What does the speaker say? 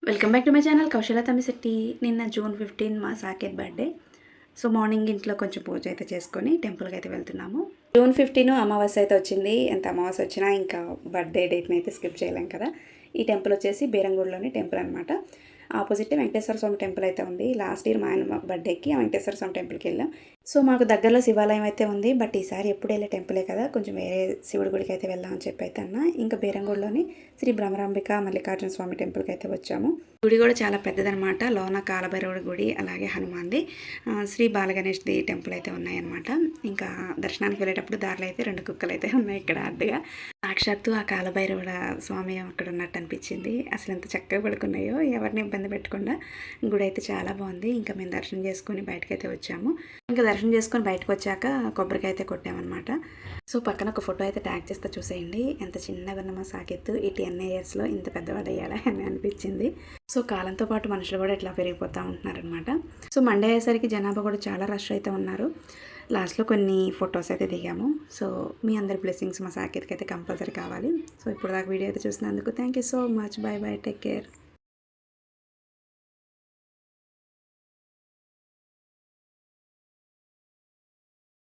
Welcome back to my channel Kousala Tammisetti. నిన్న June 15 మా Saketh birthday. So morning ఇంట్లో కొంచెం పూజ అయితే చేసుకొని టెంపుల్కి అయితే వెళ్తున్నాము. జూన్ 15 అమావాస్య అయితే వచ్చింది. ఎంత అమావాస్య వచ్చినా ఇంకా బర్త్డే డేట్ని అయితే స్కిప్ చేయలేం కదా. ఈ టెంపుల్ వచ్చేసి బీరంగూడలోని టెంపుల్ అనమాట. ఆపోజిట్ వెంకటేశ్వర స్వామి టెంపుల్ అయితే ఉంది. లాస్ట్ ఇయర్ మా ఆయన బర్త్డేకి ఆ వెంకటేశ్వర స్వామి టెంపుల్కి వెళ్ళాం. సో మాకు దగ్గరలో శివాలయం అయితే ఉంది. బట్ ఈసారి ఎప్పుడు వెళ్ళే టెంపులే కదా, కొంచెం వేరే శివుడి గుడికి అయితే వెళ్దామని చెప్పి అయితే అన్న. ఇంకా బీరంగూడలోని శ్రీ భ్రమరాంబిక మల్లికార్జున స్వామి టెంపుల్కి అయితే వచ్చాము. గుడి కూడా చాలా పెద్దదనమాట. లోన కాలభైరవుడి గుడి, అలాగే హనుమాన్ది, శ్రీ బాలగణేష్ది టెంపుల్ అయితే ఉన్నాయన్నమాట. ఇంకా దర్శనానికి వెళ్ళేటప్పుడు దారిలో అయితే 2 కుక్కలు అయితే ఉన్నాయి ఇక్కడ అడ్డుగా. సాక్షాత్తు ఆ కాలభైరవుడ స్వామి అక్కడ ఉన్నట్టు అనిపించింది. అసలు ఎంత చక్కగా పడుకున్నాయో, ఎవరిని ఇబ్బంది పెట్టకుండా. గుడి అయితే చాలా బాగుంది. ఇంకా మేము దర్శనం చేసుకొని బయటకైతే వచ్చాము. ఇంకా దర్శనం చేసుకొని బయటకు వచ్చాక కొబ్బరికాయ అయితే కొట్టామన్నమాట. సో పక్కన ఒక ఫోటో అయితే ట్యాగ్ చేస్తే చూసేయండి. ఎంత చిన్నగా ఉన్న మా సాకెత్తు ఈ 10 yearsలో ఇంత పెద్దవాడు అయ్యాలా అని అనిపించింది. సో కాలంతో పాటు మనుషులు కూడా ఇట్లా పెరిగిపోతూ ఉంటున్నారనమాట. సో మండే అయ్యేసరికి జనాభా కూడా చాలా రష్ అయితే ఉన్నారు. లాస్ట్లో కొన్ని ఫొటోస్ అయితే దిగాము. సో మీ అందరి బ్లెస్సింగ్స్ మా సాకెత్కి అయితే కంపల్సరీ కావాలి. సో ఇప్పుడు దాకా వీడియో అయితే చూసినందుకు thank you so much. Bye bye, take care.